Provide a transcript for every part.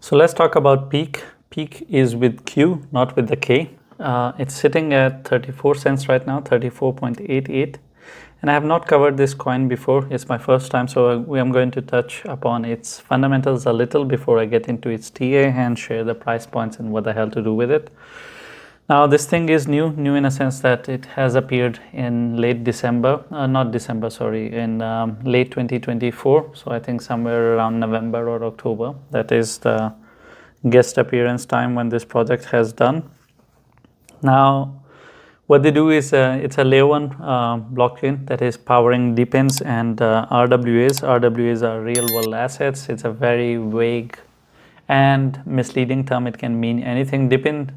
So let's talk about PEAQ. PEAQ is with Q, not with the K. It's sitting at 34 cents right now, 34.88. And I have not covered this coin before. It's my first time, so I'm going to touch upon its fundamentals a little before I get into its TA and share the price points and what the hell to do with it. Now this thing is new in a sense that it has appeared in late December, in late 2024. So I think somewhere around November or October. That is the guest appearance time when this project has done. Now what they do is it's a layer 1 blockchain that is powering DePINs and RWAs. RWAs are real world assets. It's a very vague and misleading term. It can mean anything. DePIN,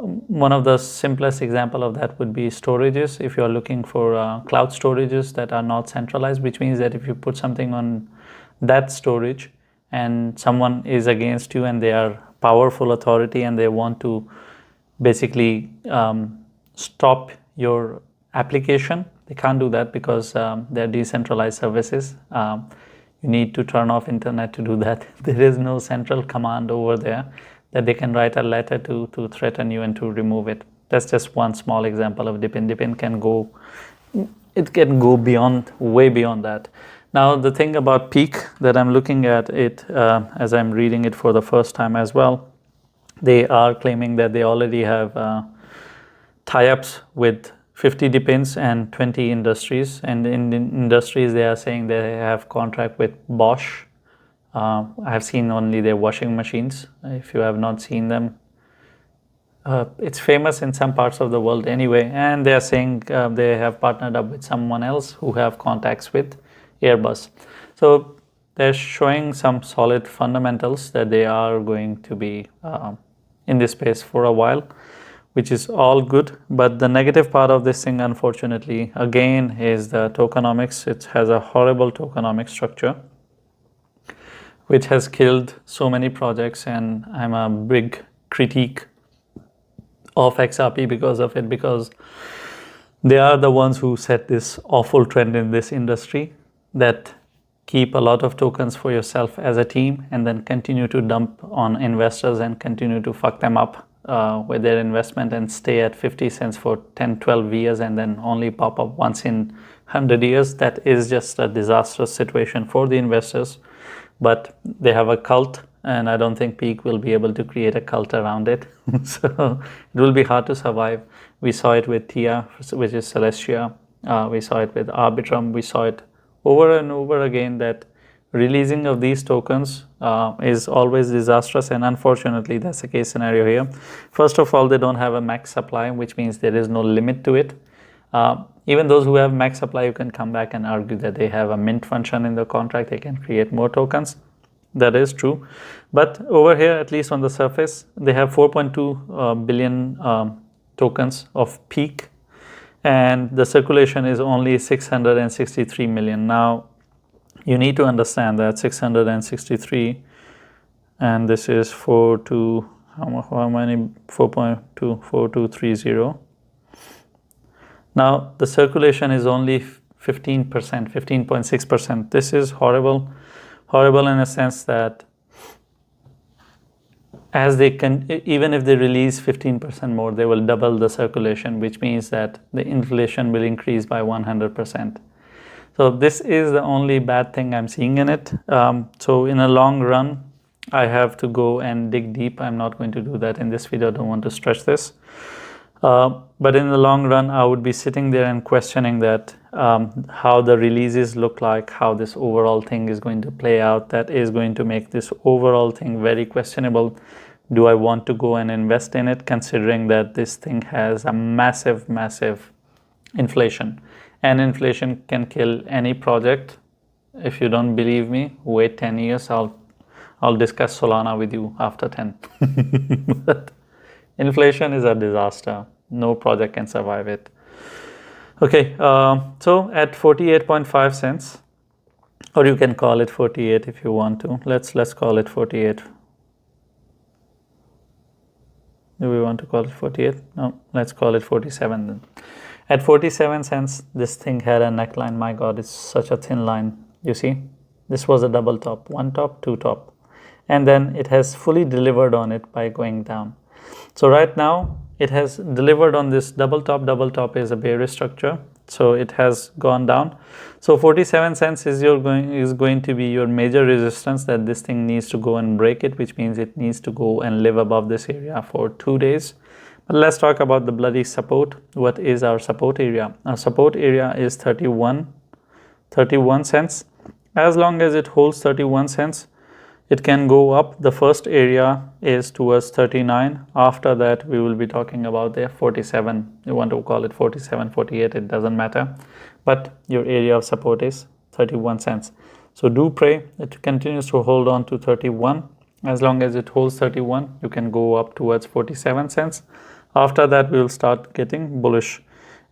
one of the simplest example of that would be storages. If you are looking for cloud storages that are not centralized, which means that if you put something on that storage and someone is against you and they are powerful authority and they want to basically stop your application, they can't do that because they're decentralized services. You need to turn off internet to do that. There is no central command over there that they can write a letter to threaten you and to remove it. That's just one small example of DePIN. DePIN can go beyond, way beyond that. Now the thing about PEAQ that I'm looking at it as I'm reading it for the first time as well, they are claiming that they already have tie-ups with 50 DePINs and 20 industries. And in industries, they are saying they have contract with Bosch. I have seen only their washing machines. If you have not seen them, it's famous in some parts of the world anyway. And they are saying they have partnered up with someone else who have contacts with Airbus. So they're showing some solid fundamentals that they are going to be in this space for a while, which is all good. But the negative part of this thing, unfortunately, again, is the tokenomics. It has a horrible tokenomic structure, which has killed so many projects, and I'm a big critique of XRP because of it, because they are the ones who set this awful trend in this industry that keep a lot of tokens for yourself as a team and then continue to dump on investors and continue to fuck them up with their investment and stay at 50 cents for 10, 12 years and then only pop up once in 100 years. That is just a disastrous situation for the investors. But they have a cult, and I don't think PEAQ will be able to create a cult around it. So it will be hard to survive. We saw it with TIA, which is Celestia. We saw it with Arbitrum. We saw it over and over again that releasing of these tokens is always disastrous, and unfortunately that's the case scenario here. First of all, they don't have a max supply, which means there is no limit to it. Even those who have max supply, you can come back and argue that they have a mint function in the contract, they can create more tokens. That is true. But over here, at least on the surface, they have 4.2 billion tokens of PEAQ, and the circulation is only 663 million. Now, you need to understand that 663, and this is 4.2, how many? 4.2, 4230. Now, the circulation is only 15%, 15.6%. This is horrible in a sense that as they can, even if they release 15% more, they will double the circulation, which means that the inflation will increase by 100%. So this is the only bad thing I'm seeing in it. So in a long run, I have to go and dig deep. I'm not going to do that in this video. I don't want to stretch this. But in the long run, I would be sitting there and questioning that how the releases look like, how this overall thing is going to play out. That is going to make this overall thing very questionable. Do I want to go and invest in it, considering that this thing has a massive, massive inflation? And inflation can kill any project. If you don't believe me, wait 10 years. I'll discuss Solana with you after 10. But inflation is a disaster. No project can survive it. Okay, so at 48.5 cents, or you can call it 48 if you want to. Let's call it 48. Do we want to call it 48? No, let's call it 47 then. At 47 cents, this thing had a neckline. My God, it's such a thin line. You see, this was a double top, one top, two top. and then it has fully delivered on it by going down. So right now it has delivered on this double top is a bearish structure, so it has gone down. So 47 cents is going to be your major resistance that this thing needs to go and break it, which means it needs to go and live above this area for 2 days. But let's talk about the bloody support. What is our support area? Our support area is 31 cents. As long as it holds 31 cents, it can go up. The first area is towards 39. After that, we will be talking about the 47. You want to call it 47, 48, it doesn't matter. But your area of support is 31 cents. So do pray that it continues to hold on to 31. As long as it holds 31, you can go up towards 47 cents. After that, we will start getting bullish.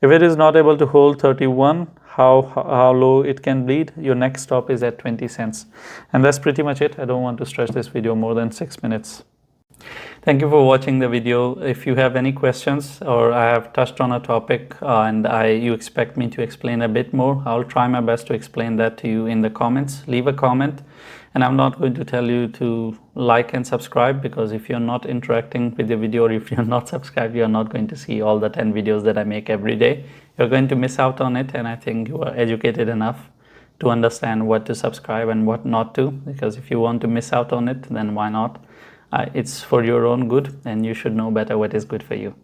If it is not able to hold 31, how low it can bleed, your next stop is at 20 cents. And that's pretty much it. I don't want to stretch this video more than 6 minutes. Thank you for watching the video. If you have any questions or I have touched on a topic and you expect me to explain a bit more, I'll try my best to explain that to you in the comments. Leave a comment, and I'm not going to tell you to like and subscribe, because if you're not interacting with the video or if you're not subscribed, you're not going to see all the 10 videos that I make every day. You're going to miss out on it, and I think you are educated enough to understand what to subscribe and what not to, because if you want to miss out on it, then why not? It's for your own good, and you should know better what is good for you.